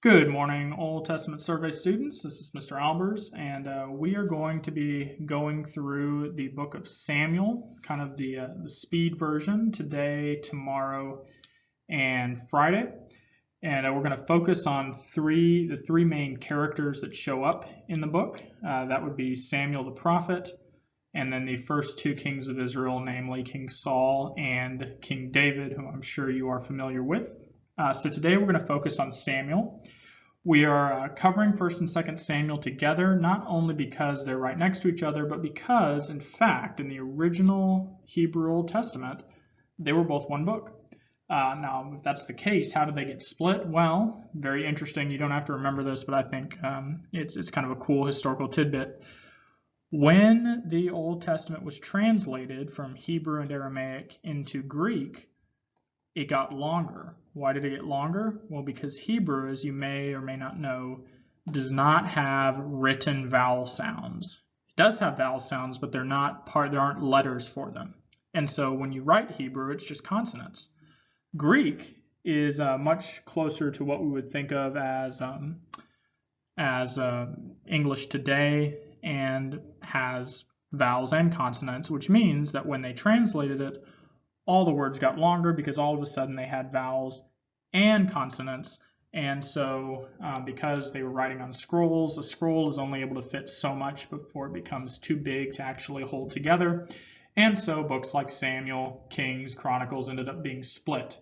Good morning, Old Testament Survey students. This is Mr. Albers, and we are going to be going through the book of Samuel, kind of the speed version, today, tomorrow, and Friday. And we're going to focus on the three main characters that show up in the book. That would be Samuel the prophet, and then the first two kings of Israel, namely King Saul and King David, who I'm sure you are familiar with. So today we're going to focus on Samuel. We are covering 1st and 2nd Samuel together, not only because they're right next to each other, but because, in fact, in the original Hebrew Old Testament, they were both one book. Now, if that's the case, how did they get split? Well, very interesting. You don't have to remember this, but I think it's kind of a cool historical tidbit. When the Old Testament was translated from Hebrew and Aramaic into Greek, it got longer. Why did it get longer? Well, because Hebrew, as you may or may not know, does not have written vowel sounds. It does have vowel sounds, but there aren't letters for them. And so when you write Hebrew, it's just consonants. Greek is much closer to what we would think of as English today, and has vowels and consonants, which means that when they translated it, all the words got longer because all of a sudden they had vowels and consonants. And so because they were writing on scrolls, a scroll is only able to fit so much before it becomes too big to actually hold together. And so books like Samuel, Kings, Chronicles ended up being split.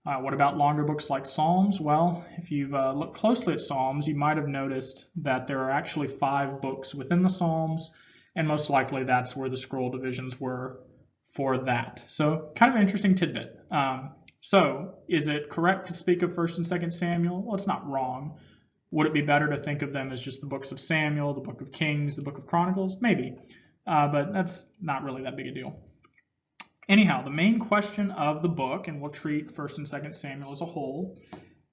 What about longer books like Psalms? Well, if you've looked closely at Psalms, you might have noticed that there are actually 5 books within the Psalms, and most likely that's where the scroll divisions were for that. So kind of an interesting tidbit. So is it correct to speak of 1st and 2nd Samuel? Well, it's not wrong. Would it be better to think of them as just the books of Samuel, the book of Kings, the book of Chronicles? Maybe, but that's not really that big a deal. Anyhow, the main question of the book, and we'll treat 1st and 2nd Samuel as a whole,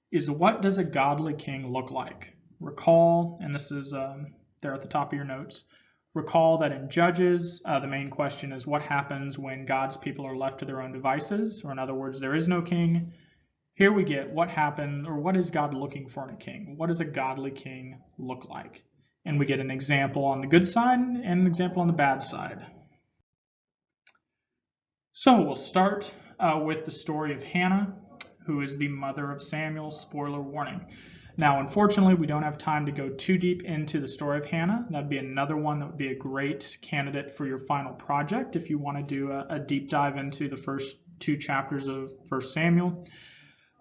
is what does a godly king look like? Recall, and this is there at the top of your notes, recall that in Judges, the main question is what happens when God's people are left to their own devices, or in other words, there is no king. Here we get what happened, or what is God looking for in a king? What does a godly king look like? And we get an example on the good side and an example on the bad side. So we'll start with the story of Hannah, who is the mother of Samuel. Spoiler warning. Now, unfortunately, we don't have time to go too deep into the story of Hannah. That'd be another one that would be a great candidate for your final project if you want to do a deep dive into the first 2 chapters of 1 Samuel.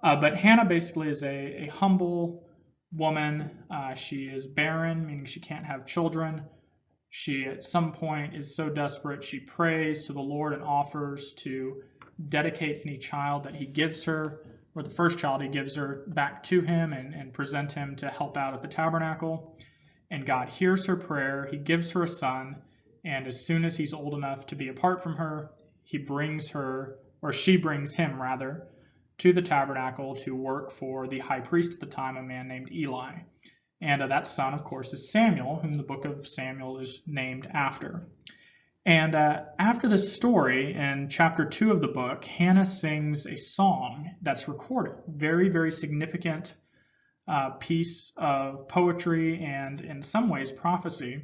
But Hannah basically is a humble woman. She is barren, meaning she can't have children. She, at some point, is so desperate, she prays to the Lord and offers to dedicate any child that he gives her, or the first child he gives her, back to him and present him to help out at the tabernacle. And God hears her prayer. He gives her a son, and as soon as he's old enough to be apart from her, she brings him rather, to the tabernacle to work for the high priest at the time, a man named Eli. And that son, of course, is Samuel, whom the book of Samuel is named after. And after this story, in chapter 2 of the book, Hannah sings a song that's recorded. Very, very significant piece of poetry and, in some ways, prophecy.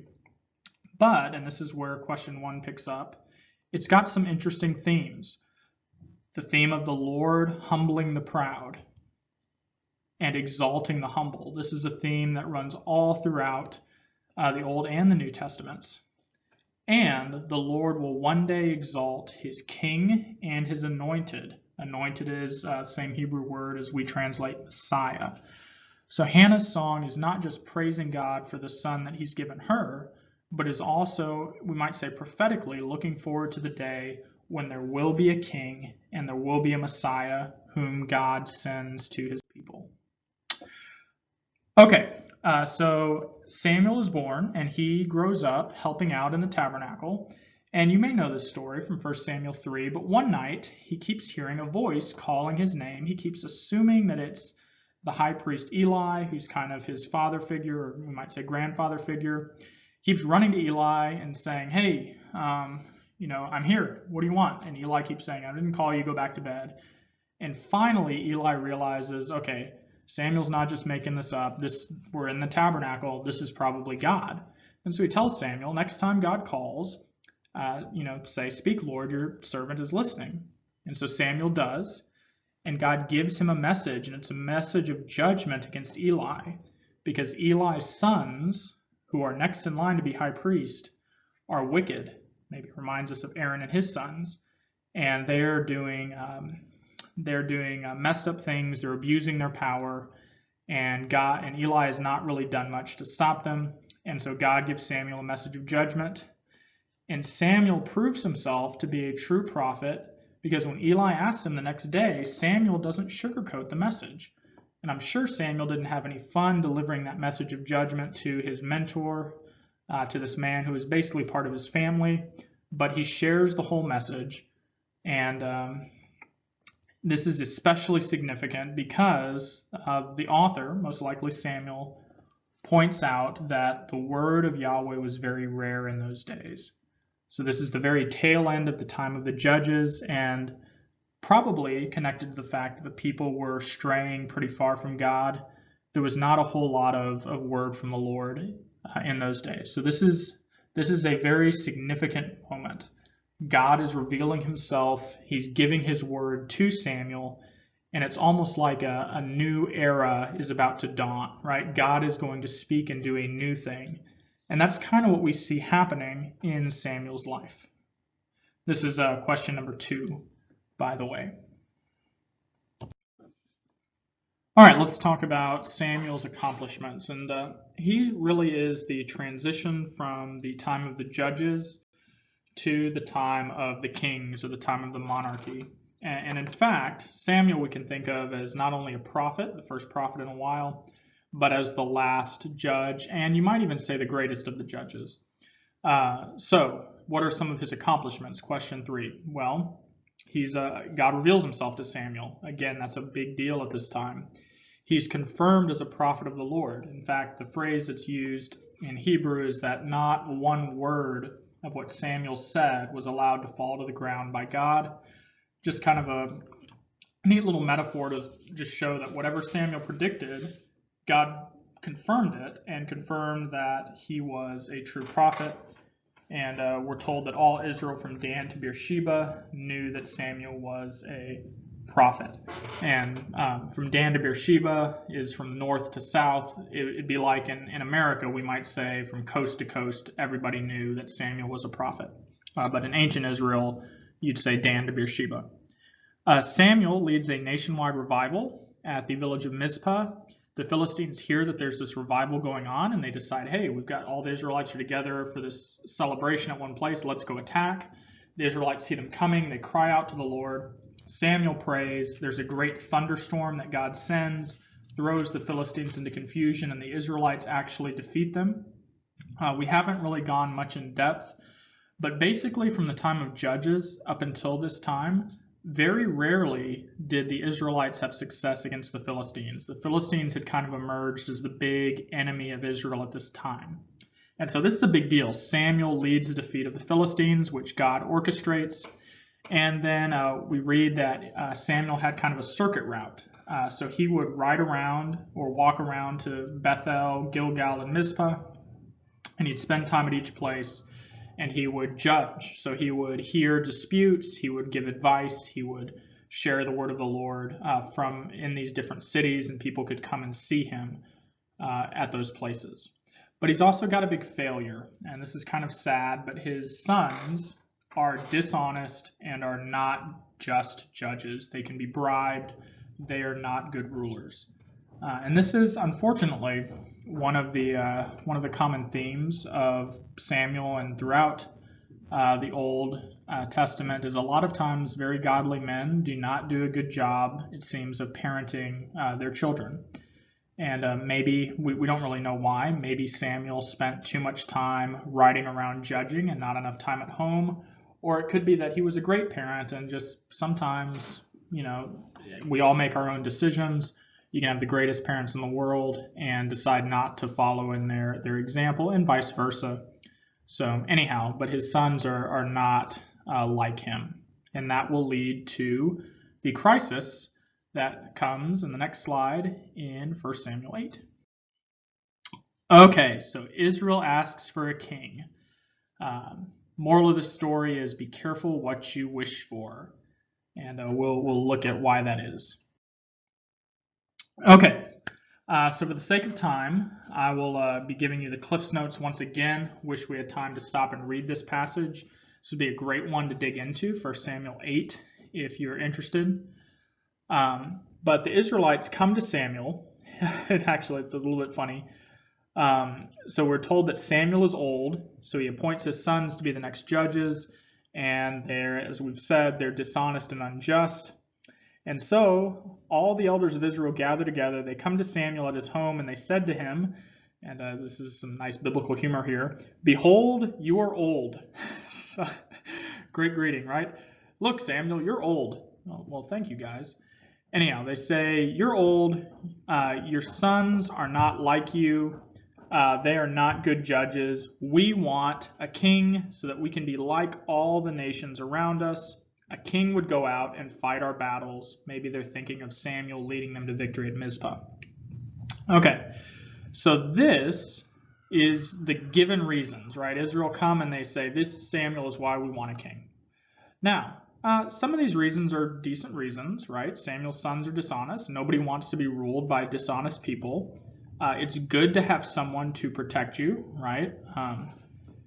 But, and this is where question 1 picks up, it's got some interesting themes. The theme of the Lord humbling the proud and exalting the humble. This is a theme that runs all throughout the Old and the New Testaments. And the Lord will one day exalt his king and his anointed. Anointed is the same Hebrew word as we translate Messiah. So Hannah's song is not just praising God for the son that he's given her, but is also, we might say prophetically, looking forward to the day when there will be a king and there will be a Messiah whom God sends to his people. Okay. So Samuel is born, and he grows up helping out in the tabernacle. And you may know this story from 1 Samuel 3, but one night he keeps hearing a voice calling his name. He keeps assuming that it's the high priest Eli, who's kind of his father figure, or we might say grandfather figure. Keeps running to Eli and saying, hey, I'm here. What do you want? And Eli keeps saying, I didn't call you, go back to bed. And finally, Eli realizes, okay, Samuel's not just making this up. We're in the tabernacle. This is probably God. And so he tells Samuel, next time God calls, say, speak, Lord, your servant is listening. And so Samuel does, and God gives him a message, and it's a message of judgment against Eli, because Eli's sons, who are next in line to be high priest, are wicked. Maybe it reminds us of Aaron and his sons, and they're doing messed up things. They're abusing their power, and Eli has not really done much to stop them. And so God gives Samuel a message of judgment, and Samuel proves himself to be a true prophet, because when Eli asks him the next day, Samuel doesn't sugarcoat the message. And I'm sure Samuel didn't have any fun delivering that message of judgment to his mentor, to this man who is basically part of his family, but he shares the whole message. And this is especially significant because the author, most likely Samuel, points out that the word of Yahweh was very rare in those days. So this is the very tail end of the time of the judges, and probably connected to the fact that the people were straying pretty far from God. There was not a whole lot of word from the Lord in those days. So this is a very significant moment. God is revealing himself. He's giving his word to Samuel, and it's almost like a new era is about to dawn, right? God is going to speak and do a new thing. And that's kind of what we see happening in Samuel's life. This is question number 2, by the way. All right, let's talk about Samuel's accomplishments. And he really is the transition from the time of the judges to the time of the kings, or the time of the monarchy. And in fact, Samuel we can think of as not only a prophet, the first prophet in a while, but as the last judge, and you might even say the greatest of the judges. So what are some of his accomplishments? Question 3. Well, God reveals himself to Samuel. Again, that's a big deal at this time. He's confirmed as a prophet of the Lord. In fact, the phrase that's used in Hebrew is that not one word of what Samuel said was allowed to fall to the ground by God. Just kind of a neat little metaphor to just show that whatever Samuel predicted, God confirmed it, and confirmed that he was a true prophet. And we're told that all Israel from Dan to Beersheba knew that Samuel was a prophet. And from Dan to Beersheba is from north to south. It'd be like in America, we might say from coast to coast, everybody knew that Samuel was a prophet. But in ancient Israel, you'd say Dan to Beersheba. Samuel leads a nationwide revival at the village of Mizpah. The Philistines hear that there's this revival going on, and they decide, hey, we've got all the Israelites are together for this celebration at one place. Let's go attack. The Israelites see them coming. They cry out to the Lord. Samuel prays. There's a great thunderstorm that God sends, throws the Philistines into confusion, and the Israelites actually defeat them. We haven't really gone much in depth, but basically from the time of Judges up until this time, very rarely did the Israelites have success against the Philistines. The Philistines had kind of emerged as the big enemy of Israel at this time. And so this is a big deal. Samuel leads the defeat of the Philistines, which God orchestrates. And then we read that Samuel had kind of a circuit route. So he would ride around or walk around to Bethel, Gilgal, and Mizpah, and he'd spend time at each place. And he would judge. So he would hear disputes, he would give advice, he would share the word of the Lord from in these different cities, and people could come and see him at those places. But he's also got a big failure, and this is kind of sad, but his sons are dishonest and are not just judges. They can be bribed. They are not good rulers. And this is, unfortunately, one of the common themes of Samuel and throughout the Old Testament is a lot of times very godly men do not do a good job, it seems, of parenting their children. And maybe we don't really know why. Maybe Samuel spent too much time riding around judging and not enough time at home. Or it could be that he was a great parent and just sometimes, we all make our own decisions. You can have the greatest parents in the world and decide not to follow in their example, and vice versa. So anyhow, but his sons are not like him. And that will lead to the crisis that comes in the next slide in 1 Samuel 8. Okay, so Israel asks for a king. Moral of the story is be careful what you wish for, and we'll look at why that is. Okay, so for the sake of time, I will be giving you the Cliffs Notes once again. Wish we had time to stop and read this passage. This would be a great one to dig into, 1 Samuel 8, if you're interested. But the Israelites come to Samuel. It's a little bit funny. So we're told that Samuel is old, so he appoints his sons to be the next judges, and they're, as we've said, they're dishonest and unjust. And so all the elders of Israel gather together. They come to Samuel at his home, and they said to him, and this is some nice biblical humor here, "Behold, you are old." So, great greeting, right? "Look, Samuel, you're old." Oh, well, thank you, guys. Anyhow, they say, "You're old. Your sons are not like you. They are not good judges. We want a king so that we can be like all the nations around us. A king would go out and fight our battles." Maybe they're thinking of Samuel leading them to victory at Mizpah. Okay, so this is the given reasons, right? Israel come and they say, this Samuel is why we want a king. Now, some of these reasons are decent reasons, right? Samuel's sons are dishonest. Nobody wants to be ruled by dishonest people. It's good to have someone to protect you, right?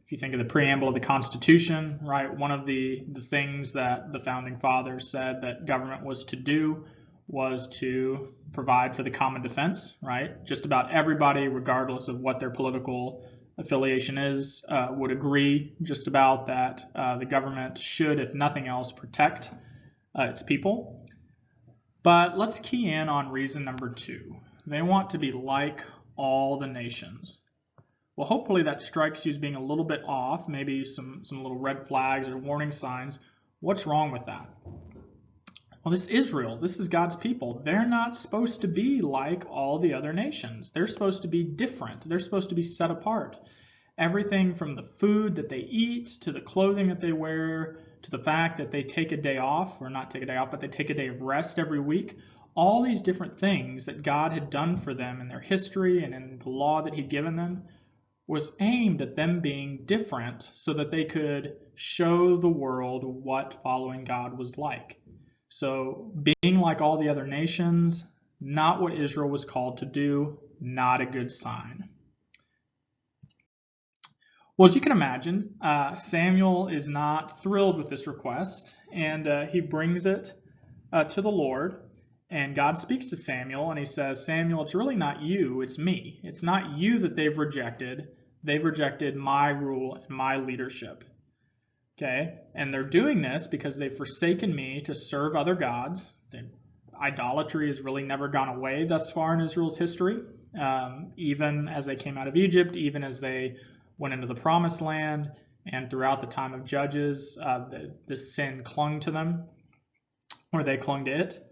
If you think of the preamble of the Constitution, right, one of the things that the Founding Fathers said that government was to do was to provide for the common defense, right? Just about everybody, regardless of what their political affiliation is, would agree just about that the government should, if nothing else, protect its people. But let's key in on reason number 2. They want to be like all the nations. Well, hopefully that strikes you as being a little bit off, maybe some little red flags or warning signs. What's wrong with that? Well, this is Israel. This is God's people. They're not supposed to be like all the other nations. They're supposed to be different. They're supposed to be set apart. Everything from the food that they eat, to the clothing that they wear, to the fact that they take a day off, or not take a day off, but they take a day of rest every week. All these different things that God had done for them in their history and in the law that he'd given them was aimed at them being different so that they could show the world what following God was like. So being like all the other nations, not what Israel was called to do, not a good sign. Well, as you can imagine, Samuel is not thrilled with this request, and he brings it to the Lord. And God speaks to Samuel, and he says, "Samuel, it's really not you, it's me. It's not you that they've rejected. They've rejected my rule and my leadership." Okay? And they're doing this because they've forsaken me to serve other gods. Idolatry has really never gone away thus far in Israel's history. Even as they came out of Egypt, even as they went into the Promised Land, and throughout the time of Judges, this sin clung to them, or they clung to it.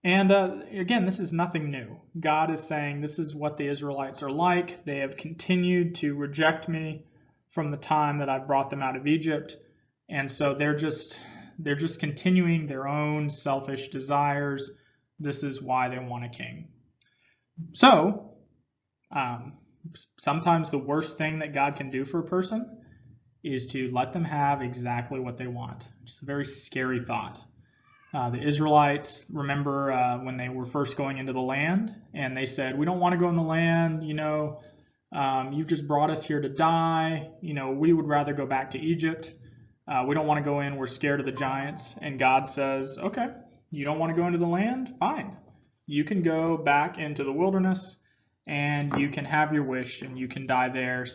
And again, this is nothing new. God is saying this is what the Israelites are like. They have continued to reject me from the time that I brought them out of Egypt. And so they're just continuing their own selfish desires. This is why they want a king. So sometimes the worst thing that God can do for a person is to let them have exactly what they want. It's a very scary thought. The Israelites, remember when they were first going into the land, and they said, "We don't want to go in the land, you've just brought us here to die, we would rather go back to Egypt. We don't want to go in, we're scared of the giants." And God says, "Okay, you don't want to go into the land? Fine. You can go back into the wilderness, and you can have your wish, and you can die there,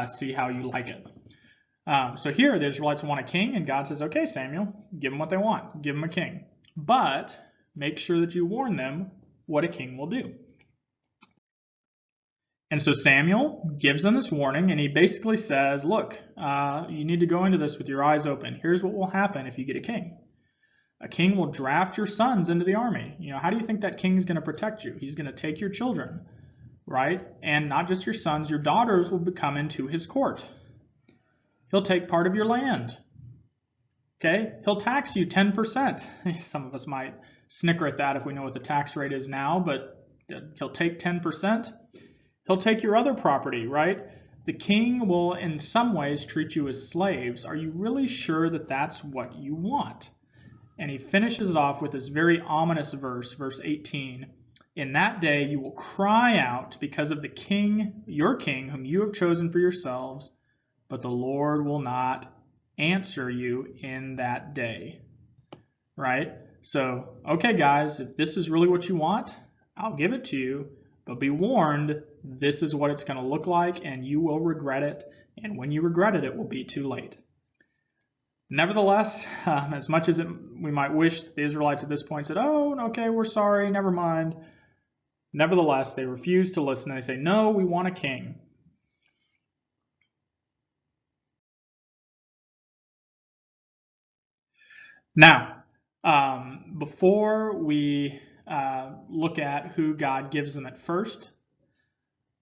see how you like it." So here the Israelites want a king, and God says, "Okay, Samuel, give them what they want. Give them a king. But make sure that you warn them what a king will do." And so Samuel gives them this warning, and he basically says, look, you need to go into this with your eyes open. Here's what will happen if you get a king. A king will draft your sons into the army. How do you think that king is going to protect you? He's going to take your children, right? And not just your sons, your daughters will come into his court. He'll take part of your land. Okay? He'll tax you 10%. Some of us might snicker at that if we know what the tax rate is now, but he'll take 10%. He'll take your other property, right? The king will in some ways treat you as slaves. Are you really sure that that's what you want? And he finishes it off with this very ominous verse, verse 18. In that day you will cry out because of the king, your king, whom you have chosen for yourselves, but the Lord will not answer you in that day. Right? So, okay guys, if this is really what you want, I'll give it to you, but be warned, this is what it's going to look like and you will regret it, and when you regret it, it will be too late. Nevertheless, as much as we might wish the Israelites at this point said, oh, okay, we're sorry, never mind. Nevertheless, they refuse to listen. They say, no, we want a king. Now, before we look at who God gives them at first,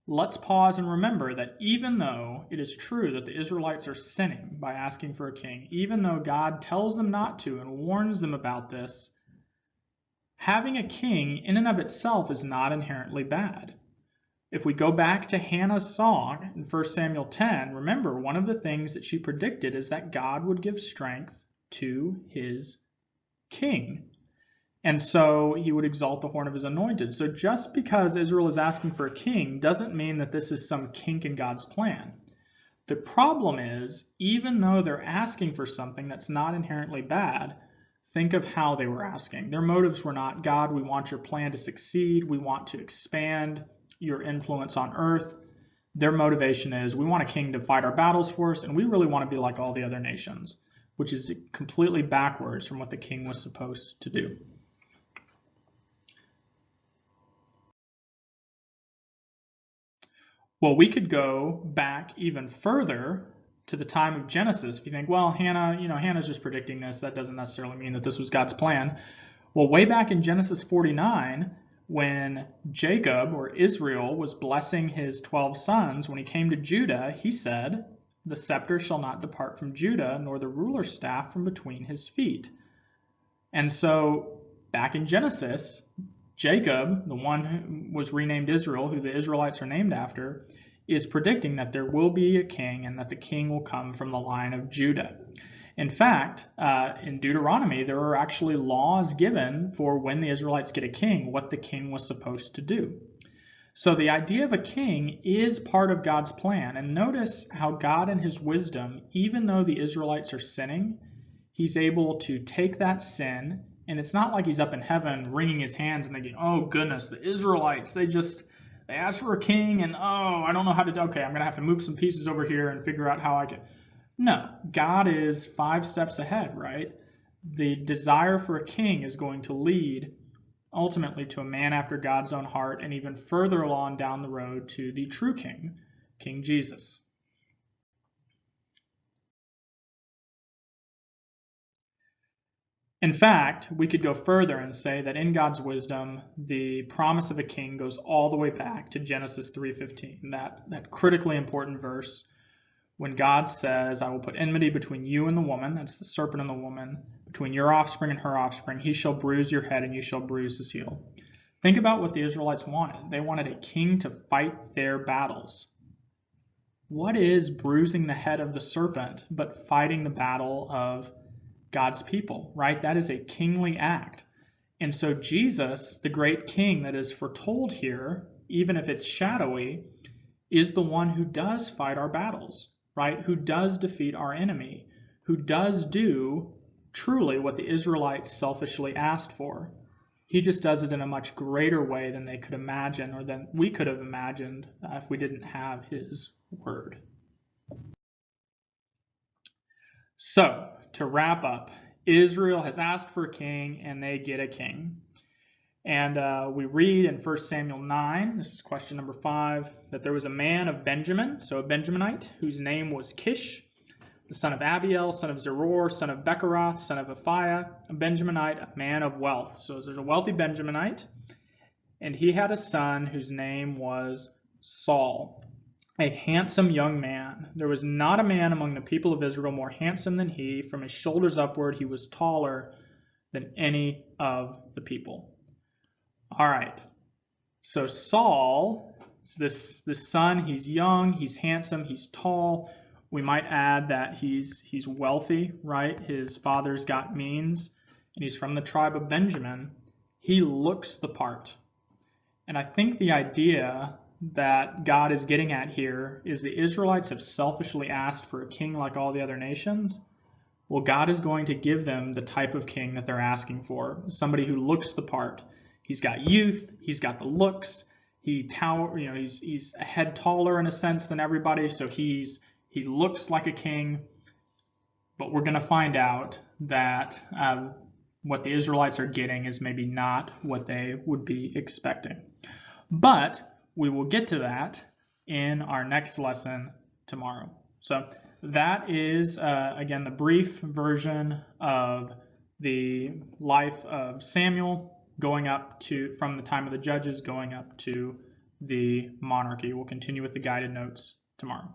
let's pause and remember that even though it is true that the Israelites are sinning by asking for a king, even though God tells them not to and warns them about this, having a king in and of itself is not inherently bad. If we go back to Hannah's song in 1 Samuel 10, remember one of the things that she predicted is that God would give strength to his king. And so he would exalt the horn of his anointed. So just because Israel is asking for a king doesn't mean that this is some kink in God's plan. The problem is, even though they're asking for something that's not inherently bad, think of how they were asking. Their motives were not, God, we want your plan to succeed. We want to expand your influence on earth. Their motivation is, we want a king to fight our battles for us, and we really want to be like all the other nations, which is completely backwards from what the king was supposed to do. Well, we could go back even further to the time of Genesis. If you think, well, Hannah's just predicting this, that doesn't necessarily mean that this was God's plan. Well, way back in Genesis 49, when Jacob, or Israel, was blessing his 12 sons, when he came to Judah, he said, the scepter shall not depart from Judah, nor the ruler's staff from between his feet. And so, back in Genesis, Jacob, the one who was renamed Israel, who the Israelites are named after, is predicting that there will be a king and that the king will come from the line of Judah. In fact, in Deuteronomy, there are actually laws given for when the Israelites get a king, what the king was supposed to do. So the idea of a king is part of God's plan. And notice how God in his wisdom, even though the Israelites are sinning, he's able to take that sin. And it's not like he's up in heaven wringing his hands and thinking, oh goodness, the Israelites, they asked for a king and oh, I don't know how to do, okay, I'm going to have to move some pieces over here and figure out how I can. No, God is 5 steps ahead, right? The desire for a king is going to lead ultimately to a man after God's own heart, and even further along down the road to the true king, King Jesus. In fact, we could go further and say that in God's wisdom, the promise of a king goes all the way back to Genesis 3:15, that critically important verse when God says, I will put enmity between you and the woman, that's the serpent and the woman, between your offspring and her offspring. He shall bruise your head and you shall bruise his heel. Think about what the Israelites wanted. They wanted a king to fight their battles. What is bruising the head of the serpent but fighting the battle of God's people, right? That is a kingly act. And so Jesus, the great king that is foretold here, even if it's shadowy, is the one who does fight our battles, right? Who does defeat our enemy, who does do truly what the Israelites selfishly asked for. He just does it in a much greater way than they could imagine, or than we could have imagined if we didn't have his word. So, to wrap up, Israel has asked for a king and they get a king. And we read in 1 Samuel 9, this is question number 5, that there was a man of Benjamin, so a Benjaminite, whose name was Kish, the son of Abiel, son of Zeror, son of Bechorath, son of Aphiah, a Benjaminite, a man of wealth. So there's a wealthy Benjaminite, and he had a son whose name was Saul, a handsome young man. There was not a man among the people of Israel more handsome than he. From his shoulders upward, he was taller than any of the people. All right. So Saul is this son. He's young, he's handsome, he's tall. We might add that he's wealthy, right? His father's got means, and he's from the tribe of Benjamin. He looks the part. And I think the idea that God is getting at here is the Israelites have selfishly asked for a king like all the other nations. Well, God is going to give them the type of king that they're asking for, somebody who looks the part. He's got youth, he's got the looks, he's a head taller in a sense than everybody, so he looks like a king. But we're going to find out that what the Israelites are getting is maybe not what they would be expecting. But we will get to that in our next lesson tomorrow. So that is, again, the brief version of the life of Samuel going up to, from the time of the judges, going up to the monarchy. We'll continue with the guided notes tomorrow.